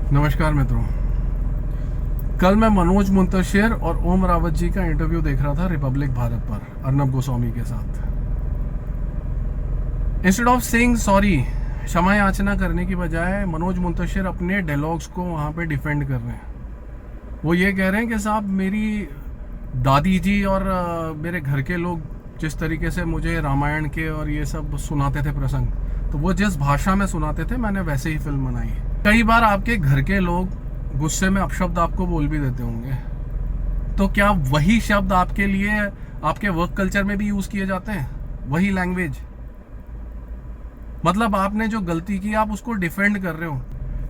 नमस्कार मित्रों। कल मैं मनोज मुंतशिर और ओम रावत जी का इंटरव्यू देख रहा था रिपब्लिक भारत पर अर्नब गोस्वामी के साथ। इंस्टेड ऑफ सेइंग सॉरी, क्षमा याचना करने की बजाय मनोज मुंतशिर अपने डायलॉग्स को वहाँ पे डिफेंड कर रहे हैं। वो ये कह रहे हैं कि साहब मेरी दादी जी और मेरे घर के लोग जिस तरीके से मुझे रामायण के और ये सब सुनाते थे प्रसंग, तो वो जिस भाषा में सुनाते थे मैंने वैसे ही फिल्म बनाई। कई बार आपके घर के लोग गुस्से में अपशब्द आपको बोल भी देते होंगे, तो क्या वही शब्द आपके लिए आपके वर्क कल्चर में भी यूज किए जाते हैं? वही लैंग्वेज, मतलब आपने जो गलती की आप उसको डिफेंड कर रहे हो।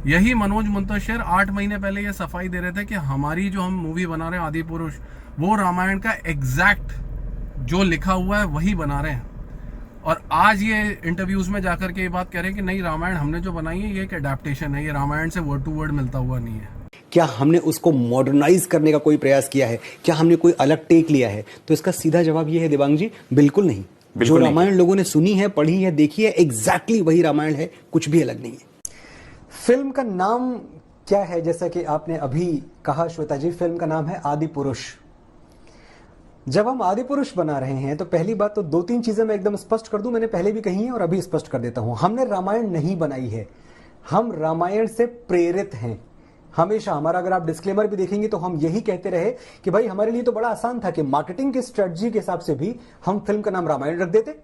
यही मनोज मुंतशिर 8 महीने पहले ये सफाई दे रहे थे कि हमारी जो हम मूवी बना रहे हैं आदि पुरुष, वो रामायण का एग्जैक्ट जो लिखा हुआ है वही बना रहे हैं। और आज ये इंटरव्यूज में जाकर के ये बात कह रहे हैं कि नहीं, रामायण हमने जो बनाई है ये एक एडेप्टेशन है, ये रामायण से वर्ड टू वर्ड मिलता हुआ नहीं है। क्या हमने उसको मॉडर्नाइज करने का कोई प्रयास किया है? क्या हमने कोई अलग टेक लिया है? तो इसका सीधा जवाब ये है दिवांग जी, बिल्कुल नहीं। जो रामायण लोगों ने सुनी है, पढ़ी है, देखी है, एग्जैक्टली वही रामायण है, कुछ भी अलग नहीं है। फिल्म का नाम क्या है? जैसा कि आपने अभी कहा श्वेता जी, फिल्म का नाम है आदि पुरुष। जब हम आदि पुरुष बना रहे हैं तो पहली बात तो 2-3 चीजें मैं एकदम स्पष्ट कर दूं, मैंने पहले भी कही है और अभी स्पष्ट कर देता हूं। हमने रामायण नहीं बनाई है, हम रामायण से प्रेरित हैं। हमेशा हमारा, अगर आप डिस्क्लेमर भी देखेंगे तो हम यही कहते रहे कि भाई हमारे लिए तो बड़ा आसान था कि मार्केटिंग की स्ट्रेटजी के हिसाब से भी हम फिल्म का नाम रामायण रख देते,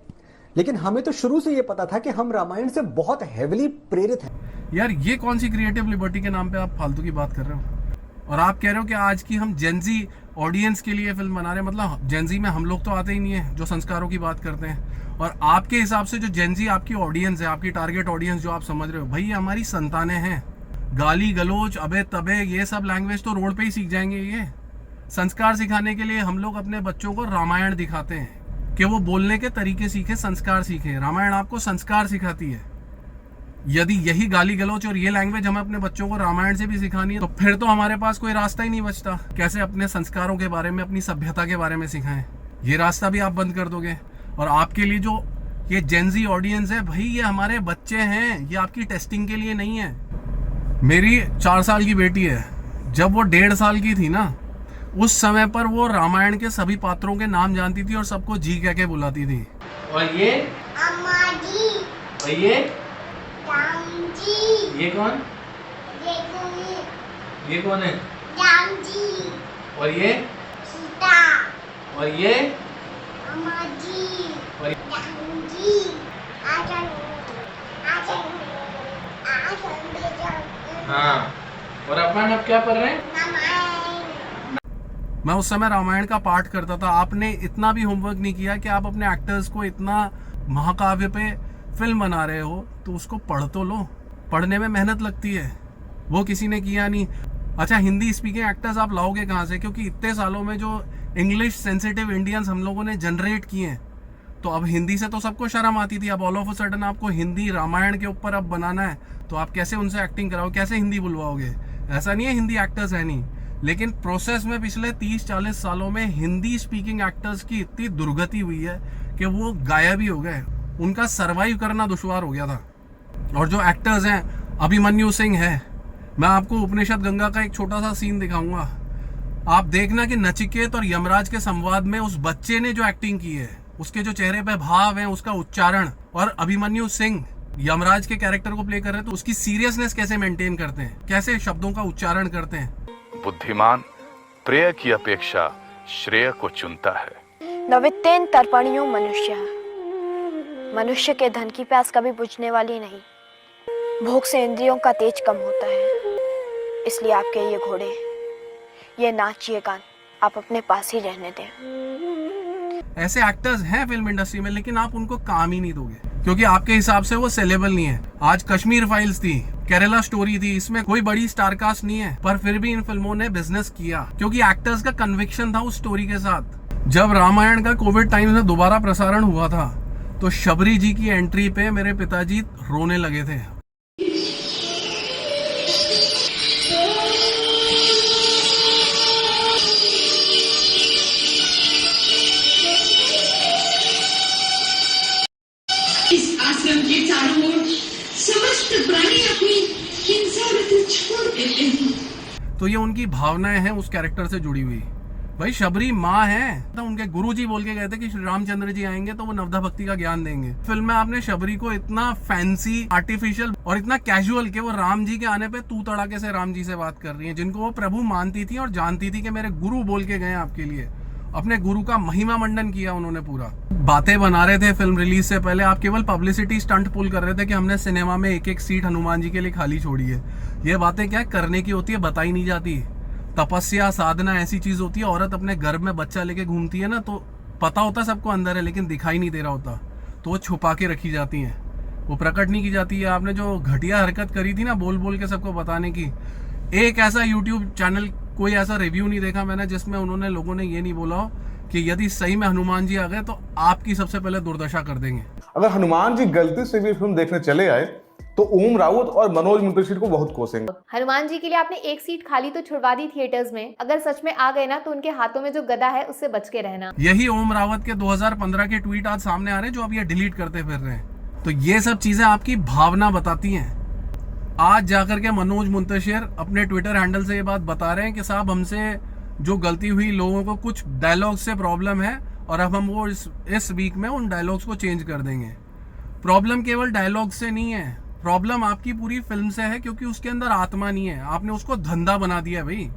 लेकिन हमें तो शुरू से यह पता था कि हम रामायण से बहुत हेविली प्रेरित हैं। यार ये कौन सी क्रिएटिव लिबर्टी के नाम पे आप फालतू की बात कर रहे हो? और आप कह रहे हो कि आज की हम जेनजी ऑडियंस के लिए फिल्म बना रहे हैं। मतलब जेनजी में हम लोग तो आते ही नहीं है जो संस्कारों की बात करते हैं, और आपके हिसाब से जो जेनजी आपकी ऑडियंस है, आपकी टारगेट ऑडियंस जो आप समझ रहे हो, भाई ये हमारी संतानें हैं। गाली गलोच, अबे तबे, ये सब लैंग्वेज तो रोड पे ही सीख जाएंगे। ये संस्कार सिखाने के लिए हम लोग अपने बच्चों को रामायण दिखाते हैं कि वो बोलने के तरीके सीखे, संस्कार सीखे। रामायण आपको संस्कार सिखाती है। यदि यही गाली गलौच और ये लैंग्वेज हमें अपने बच्चों को रामायण से भी सिखानी है, तो फिर तो हमारे पास कोई रास्ता ही नहीं बचता। कैसे अपने संस्कारों के बारे में, अपनी सभ्यता के बारे में सिखाएं? ये रास्ता भी आप बंद कर दोगे। और आपके लिए जो ये जेनजी ऑडियंस है, भाई ये हमारे बच्चे हैं, ये आपकी टेस्टिंग के लिए नहीं है। मेरी 4 साल की बेटी है, जब वो 1.5 साल की थी ना, उस समय पर वो रामायण के सभी पात्रों के नाम जानती थी और सबको जी कह के बुलाती थी। और ये अम्मा जी, और ये कौन? ये कौन है? राम जी। और ये सीता। और ये अम्मा जी। और राम जी। हाँ, और अपन अब क्या पढ़ रहे हैं? मैं उस समय रामायण का पाठ करता था। आपने इतना भी होमवर्क नहीं किया कि आप अपने एक्टर्स को इतना महाकाव्य पे फिल्म बना रहे हो, तो उसको पढ़ तो लो। पढ़ने में मेहनत लगती है, वो किसी ने किया नहीं। अच्छा, हिंदी स्पीकिंग एक्टर्स आप लाओगे कहाँ से? क्योंकि इतने सालों में जो इंग्लिश सेंसिटिव इंडियंस हम लोगों ने जनरेट किए हैं, तो अब हिंदी से तो सबको शर्म आती थी। अब ऑल ऑफ अ सडन आपको हिंदी रामायण के ऊपर अब बनाना है, तो आप कैसे उनसे एक्टिंग कराओगे, कैसे हिंदी बुलवाओगे? ऐसा नहीं है हिंदी एक्टर्स है नहीं, लेकिन प्रोसेस में पिछले 30-40 सालों में हिंदी स्पीकिंग एक्टर्स की इतनी दुर्गति हुई है कि वो गायब ही हो गए। उनका सरवाइव करना दुश्वार हो गया था। और जो एक्टर्स हैं, अभिमन्यु सिंह है, मैं आपको उपनिषद गंगा का एक छोटा सा सीन दिखाऊंगा। आप देखना कि नचिकेत और यमराज के संवाद में उस बच्चे ने जो एक्टिंग की है, उसके जो चेहरे पे भाव है, उसका उच्चारण, और अभिमन्यु सिंह यमराज के कैरेक्टर को प्ले कर रहे हैं तो उसकी सीरियसनेस कैसे मेंटेन करते हैं, कैसे शब्दों का उच्चारण करते हैं। बुद्धिमान प्रेय की अपेक्षा श्रेय को चुनता है। नवित्तेन तर्पणियो मनुष्य, मनुष्य के धन की प्यास कभी बुझने वाली नहीं। भोग से इंद्रियों का तेज कम होता है, इसलिए आपके ये घोड़े, ये नाच, ये गान आप अपने पास ही रहने दें। ऐसे एक्टर्स हैं फिल्म इंडस्ट्री में, लेकिन आप उनको काम ही नहीं दोगे क्योंकि आपके हिसाब से वो सेलेबल नहीं है। आज कश्मीर फाइल्स थी, केरला स्टोरी थी, इसमें कोई बड़ी स्टारकास्ट नहीं है, पर फिर भी इन फिल्मों ने बिजनेस किया क्योंकि एक्टर्स का कन्विक्शन था उस स्टोरी के साथ। जब रामायण का कोविड टाइम में दोबारा प्रसारण हुआ था, तो शबरी जी की एंट्री पे मेरे पिताजी रोने लगे थे। इस आश्रम के चारों ओर समस्त प्राणी अपनी हिंसा वृत्ति छोड़ तो ये उनकी भावनाएं हैं उस कैरेक्टर से जुड़ी हुई। भाई शबरी माँ है, तो उनके गुरुजी बोल के गए थे कि श्री रामचंद्र जी आएंगे तो वो नवधा भक्ति का ज्ञान देंगे। फिल्म में आपने शबरी को इतना फैंसी, आर्टिफिशियल और इतना कैजुअल कि वो राम जी के आने पे तू तड़ाके से राम जी से बात कर रही है, जिनको वो प्रभु मानती थी और जानती थी कि मेरे गुरु बोल के गए आपके लिए। अपने गुरु का महिमा मंडन किया उन्होंने पूरा। बातें बना रहे थे फिल्म रिलीज से पहले, आप केवल पब्लिसिटी स्टंट पुल कर रहे थे कि हमने सिनेमा में एक एक सीट हनुमान जी के लिए खाली छोड़ी है। ये बातें क्या करने की होती है, बताई नहीं जाती। तपस्या, साधना ऐसी चीज होती है, औरत अपने घर में बच्चा लेके घूमती है ना, तो पता होता सबको अंदर है लेकिन दिखाई नहीं दे रहा होता, तो वो छुपा के रखी जाती हैं, वो प्रकट नहीं की जाती है। आपने जो घटिया हरकत करी थी ना, बोल बोल के सबको बताने की, एक ऐसा यूट्यूब चैनल, कोई ऐसा रिव्यू नहीं देखा मैंने जिसमें उन्होंने, लोगों ने ये नहीं बोला हो कि यदि सही में हनुमान जी आ गए तो आपकी सबसे पहले दुर्दशा कर देंगे। अगर हनुमान जी गलती से भी फिल्म देखने चले आए तो ओम राउत और मनोज मुंतशिर को बहुत कोसेंगे। हनुमान जी के लिए आपने एक सीट खाली तो छुड़वा दी थिएटर्स में, अगर सच में आ गए ना तो उनके हाथों में जो गदा है उससे बच के रहना। यही ओम रावत के 2015 के ट्वीट आज सामने आ रहे हैं जो अब ये डिलीट करते फिर रहे हैं। तो ये सब चीजें आपकी भावना बताती हैं। आज जाकर के मनोज मुंतशिर अपने ट्विटर हैंडल से ये बात बता रहे हैं कि साहब हमसे जो गलती हुई, लोगों को कुछ डायलॉग से प्रॉब्लम है और अब हम वो इस वीक में उन डायलॉग्स को चेंज कर देंगे। प्रॉब्लम केवल डायलॉग से नहीं है, प्रॉब्लम आपकी पूरी फिल्म से है, क्योंकि उसके अंदर आत्मा नहीं है। आपने उसको धंधा बना दिया भाई,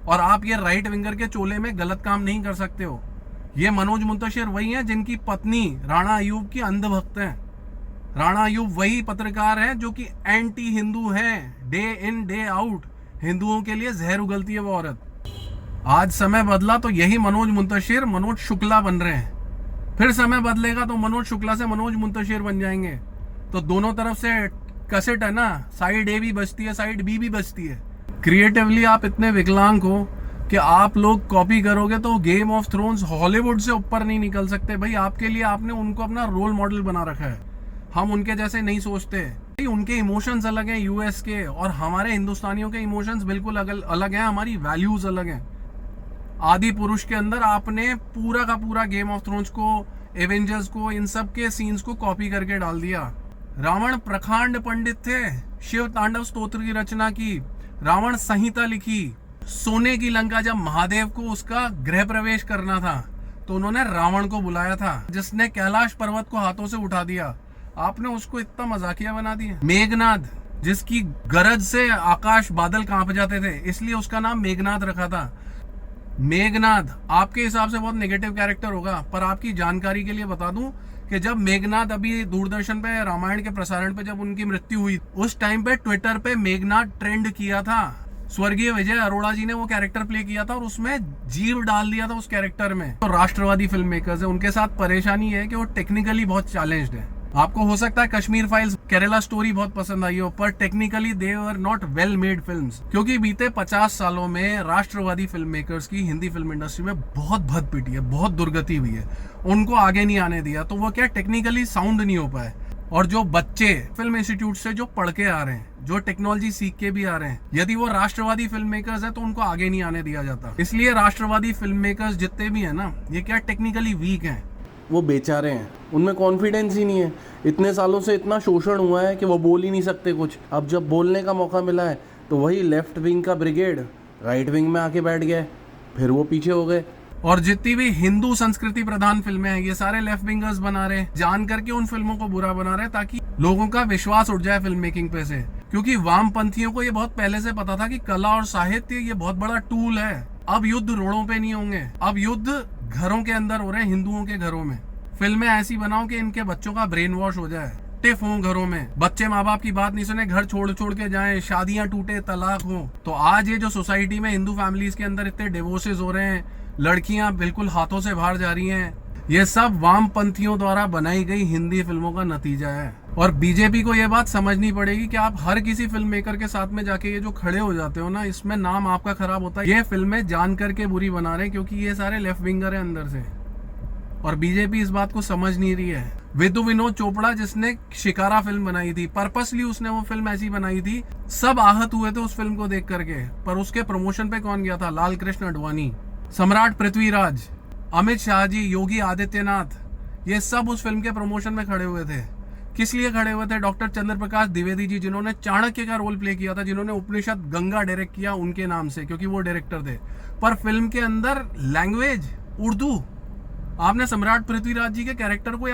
और आप ये राइट विंगर के चोले में गलत काम नहीं कर सकते हो। ये मनोज मुंतशिर वही है जिनकी पत्नी राणा अयूब की अंधभक्त है। राणा अयूब वही पत्रकार है जो कि एंटी हिंदू है, डे इन डे आउट हिंदुओं के लिए जहर उगलती है वो औरत। आज समय बदला तो यही मनोज मुंतशिर मनोज शुक्ला बन रहे हैं, फिर समय बदलेगा तो मनोज शुक्ला से मनोज मुंतशिर बन जाएंगे। तो दोनों तरफ से कसेट है ना, साइड ए भी बचती है, साइड बी भी बचती है। क्रिएटिवली आप इतने विकलांग हो कि आप लोग कॉपी करोगे तो गेम ऑफ थ्रोन्स हॉलीवुड से ऊपर नहीं निकल सकते भाई। आपके लिए आपने उनको अपना रोल मॉडल बना रखा है, हम उनके जैसे नहीं सोचते। उनके इमोशंस अलग हैं यूएस के, और हमारे हिंदुस्तानियों के इमोशंस बिल्कुल अलग हैं, हमारी वैल्यूज अलग हैं। आदि पुरुष के अंदर आपने पूरा का पूरा गेम ऑफ थ्रोन्स को, एवेंजर्स को, इन सब के सीन्स को कॉपी करके डाल दिया। रावण प्रखांड पंडित थे, शिव तांडव स्तोत्र की रचना की, रावण संहिता लिखी। सोने की लंका जब महादेव को उसका गृह प्रवेश करना था तो उन्होंने रावण को बुलाया था, जिसने कैलाश पर्वत को हाथों से उठा दिया। आपने उसको इतना मजाकिया बना दिया। मेघनाद, जिसकी गरज से आकाश बादल कांप जाते थे, इसलिए उसका नाम मेघनाद रखा था। मेघनाद आपके हिसाब से बहुत नेगेटिव कैरेक्टर होगा, पर आपकी जानकारी के लिए बता दूं कि जब मेघनाद अभी दूरदर्शन पे रामायण के प्रसारण पे जब उनकी मृत्यु हुई, उस टाइम पे ट्विटर पे मेघनाद ट्रेंड किया था। स्वर्गीय विजय अरोड़ा जी ने वो कैरेक्टर प्ले किया था और उसमें जीव डाल दिया था उस कैरेक्टर में। तो राष्ट्रवादी फिल्म मेकर्स है, उनके साथ परेशानी है कि वो टेक्निकली बहुत चैलेंज्ड है। आपको हो सकता है कश्मीर फाइल्स, केरला स्टोरी बहुत पसंद आई हो, पर technically they were not well made films, क्योंकि बीते 50 सालों में राष्ट्रवादी फिल्म मेकर्स की हिंदी फिल्म इंडस्ट्री में बहुत भद पिटी है, बहुत दुर्गति हुई है, उनको आगे नहीं आने दिया। तो वो क्या टेक्निकली साउंड नहीं हो पाए। और जो बच्चे फिल्म इंस्टीट्यूट से जो पढ़ के आ रहे हैं, जो टेक्नोलॉजी सीख के भी आ रहे हैं, यदि वो राष्ट्रवादी फिल्म मेकर्स है तो उनको आगे नहीं आने दिया जाता। इसलिए राष्ट्रवादी फिल्म मेकर्स जितने भी है ना, ये क्या टेक्निकली वीक हैं, वो बेचारे हैं, उनमें कॉन्फिडेंस ही नहीं है। इतने सालों से इतना शोषण हुआ है कि वो बोल ही नहीं सकते कुछ। अब जब बोलने का मौका मिला है तो वही लेफ्ट विंग का ब्रिगेड राइट विंग में आके बैठ गए, फिर वो पीछे हो गए। और जितनी भी हिंदू संस्कृति प्रधान फिल्में हैं, ये सारे लेफ्ट विंगर्स बना रहे हैं, जान करके उन फिल्मों को बुरा बना रहे हैं ताकि लोगों का विश्वास उठ जाए फिल्म मेकिंग पे से। क्योंकि वामपंथियों को ये बहुत पहले से पता था कि कला और साहित्य ये बहुत बड़ा टूल है। अब युद्ध रोडों पे नहीं होंगे, अब युद्ध घरों के अंदर हो रहे हैं, हिंदुओं के घरों में। फिल्में ऐसी बनाओ कि इनके बच्चों का ब्रेन वॉश हो जाए, टिफ हो घरों में, बच्चे माँ बाप की बात नहीं सुने, घर छोड़ छोड़ के जाएं, शादियां टूटे, तलाक हो। तो आज ये जो सोसाइटी में हिंदू फैमिलीज के अंदर इतने डिवोर्सेज हो रहे हैं, लड़कियां बिल्कुल हाथों से बाहर जा रही हैं, ये सब वामपंथियों द्वारा बनाई गई हिंदी फिल्मों का नतीजा है। और बीजेपी को ये बात समझनी पड़ेगी कि आप हर किसी फिल्म मेकर के साथ में जाके ये जो खड़े हो जाते हो ना, इसमें नाम आपका खराब होता है। ये फिल्में जान करके बुरी बना रहे हैं क्योंकि ये सारे लेफ्ट विंगर हैं अंदर से, और बीजेपी इस बात को समझ नहीं रही है। विदु विनोद चोपड़ा जिसने शिकारा फिल्म बनाई थी, पर्पसली उसने वो फिल्म ऐसी बनाई थी, सब आहत हुए थे उस फिल्म को देख करके, पर उसके प्रमोशन पे कौन गया था? लाल कृष्ण आडवाणी, सम्राट पृथ्वीराज, अमित शाह जी, योगी आदित्यनाथ, ये सब उस फिल्म के प्रमोशन में खड़े हुए थे। किस लिए खड़े हुए थे? डॉक्टर चंद्र प्रकाश द्विवेदी जी, जिन्होंने चाणक्य का रोल प्ले किया था, जिन्होंने उपनिषद गंगा डायरेक्ट किया, उनके नाम से, क्योंकि वो डायरेक्टर थे। पर फिल्म के अंदर लैंग्वेज उर्दू। आपने सम्राट पृथ्वीराज जी के कैरेक्टर को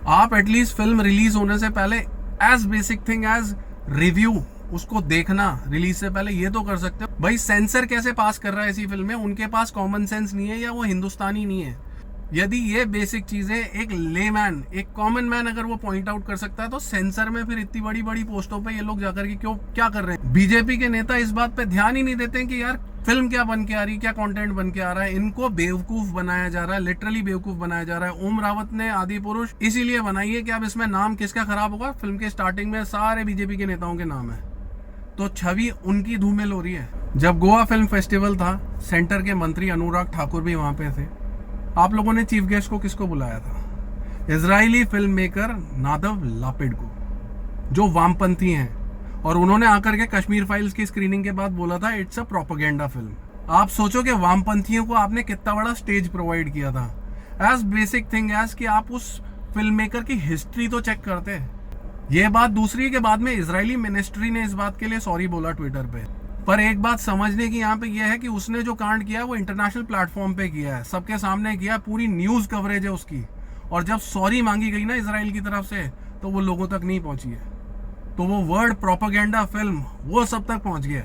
आप एटलीस्ट फिल्म रिलीज होने से पहले as basic thing as review उसको देखना, रिलीज से पहले ये तो कर सकते हो। भाई सेंसर कैसे पास कर रहा है ऐसी फिल्म में? उनके पास कॉमन सेंस नहीं है या वो हिंदुस्तानी नहीं है? यदि ये बेसिक चीजें एक लेमैन, एक कॉमन मैन अगर वो पॉइंट आउट कर सकता है, तो सेंसर में फिर इतनी बड़ी बड़ी पोस्टों पे ये लोग जाकर के क्या कर रहे हैं? बीजेपी के नेता इस बात पे ध्यान ही नहीं देते कि यार फिल्म क्या बन के आ रही, क्या कंटेंट बन के आ रहा है। इनको बेवकूफ बनाया जा रहा है, लिटरली बेवकूफ बनाया जा रहा है। ओम रावत ने आदि पुरुष इसीलिए बनाई है कि अब इसमें नाम किसका खराब होगा? फिल्म के स्टार्टिंग में सारे बीजेपी के नेताओं के नाम है, तो छवि उनकी धूमिल हो रही है। जब गोवा फिल्म फेस्टिवल था, सेंटर के मंत्री अनुराग ठाकुर भी वहां पे थे। आप लोगों ने चीफ गेस्ट को किसको बुलाया था? Israeli film maker Nadav Lapid को, जो वामपंथी हैं, और उन्होंने आकर के कश्मीर फाइल्स की स्क्रीनिंग के बाद बोला था इट्स अ प्रोपेगेंडा फिल्म। आप सोचो कि वामपंथियों को आपने कितना बड़ा स्टेज प्रोवाइड किया था। एज बेसिक थिंग एज कि आप उस फिल्म मेकर की हिस्ट्री तो चेक करते। ये बात दूसरी के बाद में इजरायली मिनिस्ट्री ने इस बात के लिए सॉरी बोला ट्विटर पे। पर एक बात समझने की यहाँ पे यह है कि उसने जो कांड किया वो इंटरनेशनल प्लेटफॉर्म पे किया है, सबके सामने किया, पूरी न्यूज कवरेज है उसकी। और जब सॉरी मांगी गई ना इजराइल की तरफ से, तो वो लोगों तक नहीं पहुंची है। तो वो वर्ड प्रोपेगेंडा फिल्म वो सब तक पहुंच गया।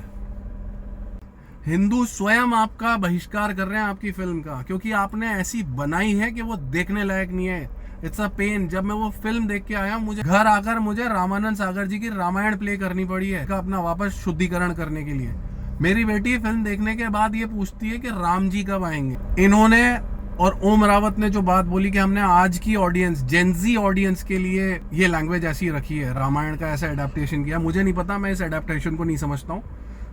हिंदू स्वयं आपका बहिष्कार कर रहे हैं आपकी फिल्म का, क्योंकि आपने ऐसी बनाई है कि वो देखने लायक नहीं है। It's a pain. जब मैं वो फिल्म देख के आया, मुझे घर आकर मुझे रामानंद सागर जी की रामायण प्ले करनी पड़ी है अपना वापस शुद्धिकरण करने के लिए। मेरी बेटी फिल्म देखने के बाद ये पूछती है कि राम जी कब आएंगे। इन्होंने और ओम रावत ने जो बात बोली कि हमने आज की ऑडियंस, जेनजी ऑडियंस के लिए ये लैंग्वेज ऐसी रखी है, रामायण का ऐसा एडेप्टेशन किया, मुझे नहीं पता, मैं इस एडेप्टेशन को नहीं समझता हूँ।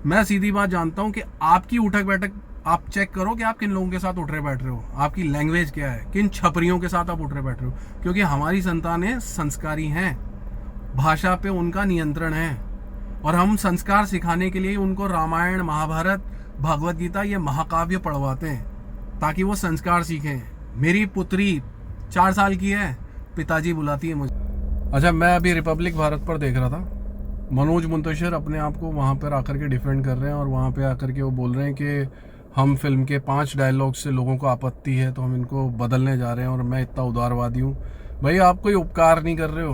मैं सीधी बात जानता हूँ कि आपकी उठक बैठक आप चेक करो कि आप किन लोगों के साथ उठ रहे बैठ रहे हो, आपकी लैंग्वेज क्या है, किन छपरियों के साथ आप उठ रहे बैठ रहे हो। क्योंकि हमारी संतानें संस्कारी हैं, भाषा पे उनका नियंत्रण है, और हम संस्कार सिखाने के लिए उनको रामायण, महाभारत, भगवत गीता, ये महाकाव्य पढ़वाते हैं ताकि वो संस्कार सीखें। मेरी पुत्री 4 साल की है, पिताजी बुलाती है मुझे। अच्छा, मैं अभी रिपब्लिक भारत पर देख रहा था, मनोज मुंतशिर अपने आप को वहाँ पर आकर के डिफेंड कर रहे हैं, और वहाँ पे आकर के वो बोल रहे हैं कि हम फिल्म के 5 डायलॉग से लोगों को आपत्ति है तो हम इनको बदलने जा रहे हैं, और मैं इतना उदारवादी हूँ। भाई आप कोई उपकार नहीं कर रहे हो,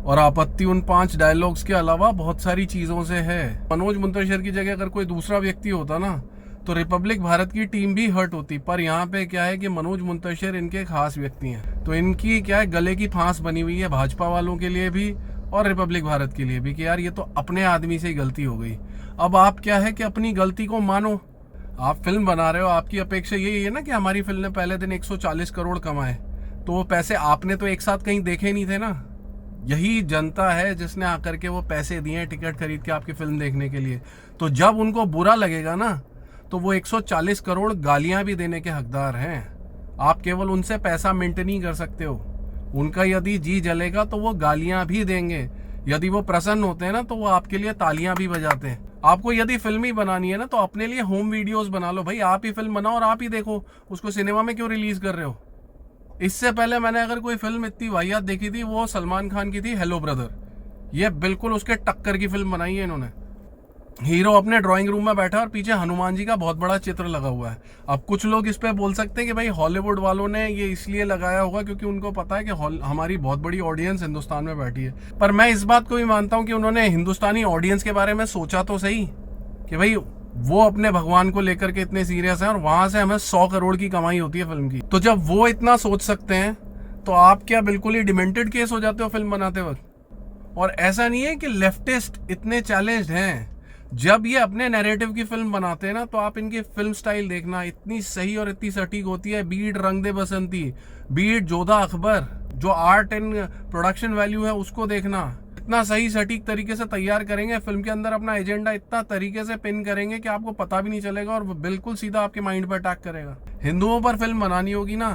और आपत्ति उन 5 डायलॉग्स के अलावा बहुत सारी चीज़ों से है। मनोज मुंतशिर की जगह अगर कोई दूसरा व्यक्ति होता ना, तो रिपब्लिक भारत की टीम भी हर्ट होती। पर यहाँ पे क्या है कि मनोज मुंतशिर इनके खास व्यक्ति हैं, तो इनकी क्या है, गले की फांस बनी हुई है भाजपा वालों के लिए भी और रिपब्लिक भारत के लिए भी, कि यार ये तो अपने आदमी से ही गलती हो गई। अब आप क्या है कि अपनी गलती को मानो। आप फिल्म बना रहे हो, आपकी अपेक्षा यही है ना कि हमारी फिल्म ने पहले दिन 140 करोड़ कमाए, तो वो पैसे आपने तो एक साथ कहीं देखे नहीं थे ना। यही जनता है जिसने आकर के वो पैसे दिए टिकट खरीद के आपकी फिल्म देखने के लिए। तो जब उनको बुरा लगेगा ना, तो वो 140 करोड़ गालियां भी देने के हकदार हैं। आप केवल उनसे पैसा मिंट नहीं कर सकते हो। उनका यदि जी जलेगा तो वो गालियां भी देंगे, यदि वो प्रसन्न होते हैं ना तो वो आपके लिए तालियां भी बजाते हैं। आपको यदि फिल्म ही बनानी है ना, तो अपने लिए होम वीडियोस बना लो भाई, आप ही फिल्म बनाओ और आप ही देखो। उसको सिनेमा में क्यों रिलीज कर रहे हो? इससे पहले मैंने अगर कोई फिल्म इतनी वाहियात देखी थी, वो सलमान खान की थी, हेलो ब्रदर। ये बिल्कुल उसके टक्कर की फिल्म बनाई है इन्होंने। हीरो अपने ड्राइंग रूम में बैठा और पीछे हनुमान जी का बहुत बड़ा चित्र लगा हुआ है। अब कुछ लोग इस पे बोल सकते हैं कि भाई हॉलीवुड वालों ने ये इसलिए लगाया होगा क्योंकि उनको पता है कि हमारी बहुत बड़ी ऑडियंस हिंदुस्तान में बैठी है। पर मैं इस बात को भी मानता हूं कि उन्होंने हिंदुस्तानी ऑडियंस के बारे में सोचा तो सही, कि भाई वो अपने भगवान को लेकर के इतने सीरियस हैं और वहां से हमें 100 करोड़ की कमाई होती है फिल्म की। तो जब वो इतना सोच सकते हैं, तो आप क्या बिल्कुल ही डिमेंटेड केस हो जाते हो फिल्म बनाते वक्त? और ऐसा नहीं है कि लेफ्टिस्ट इतने चैलेंज्ड हैं। जब ये अपने नैरेटिव की फिल्म बनाते हैं ना, तो आप इनकी फिल्म स्टाइल देखना, इतनी सही और इतनी सटीक होती है। बीट रंग दे बसंती, बीट जोधा अकबर, जो आर्ट एंड प्रोडक्शन वैल्यू है उसको देखना, इतना सही सटीक तरीके से तैयार करेंगे। फिल्म के अंदर अपना एजेंडा इतना तरीके से पिन करेंगे कि आपको पता भी नहीं चलेगा और बिल्कुल सीधा आपके माइंड पर अटैक करेगा। हिंदुओं पर फिल्म बनानी होगी ना,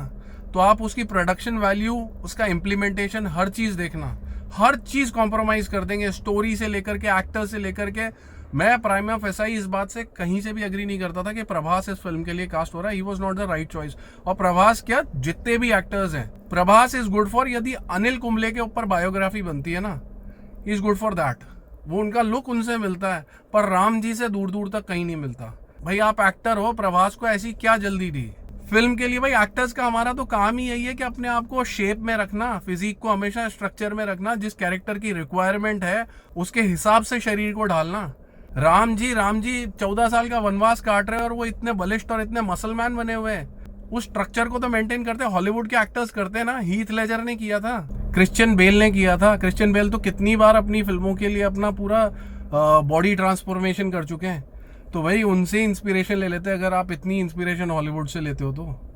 तो आप उसकी प्रोडक्शन वैल्यू, उसका इम्प्लीमेंटेशन, हर चीज देखना। हर चीज कॉम्प्रोमाइज कर देंगे, स्टोरी से लेकर के, एक्टर से लेकर के। मैं प्राइमा फेसाई इस बात से कहीं से भी एग्री नहीं करता था कि प्रभास इस फिल्म के लिए कास्ट हो रहा है। He was not the right choice. और प्रभास क्या, जितने भी एक्टर्स हैं, प्रभास इज गुड फॉर, यदि अनिल कुंबले के ऊपर बायोग्राफी बनती है ना, इज गुड फॉर दैट। वो उनका लुक उनसे मिलता है, पर राम जी से दूर दूर तक कहीं नहीं मिलता। भाई आप एक्टर हो, प्रभास को ऐसी क्या जल्दी दी फिल्म के लिए? भाई एक्टर्स का हमारा तो काम ही यही है कि अपने आप को शेप में रखना, फिजिक को हमेशा स्ट्रक्चर में रखना, जिस कैरेक्टर की रिक्वायरमेंट है उसके हिसाब से शरीर को ढालना। राम जी 14 साल का वनवास काट रहे हैं और वो इतने बलिष्ठ और इतने मसलमैन बने हुए हैं। उस स्ट्रक्चर को तो मेंटेन करते हॉलीवुड के एक्टर्स करते हैं ना। हीथ लेजर ने किया था, क्रिश्चियन बेल ने किया था। क्रिश्चियन बेल तो कितनी बार अपनी फिल्मों के लिए अपना पूरा बॉडी ट्रांसफॉर्मेशन कर चुके हैं। तो भाई उनसे इंस्पिरेशन ले लेते, अगर आप इतनी इंस्पिरेशन हॉलीवुड से लेते हो तो।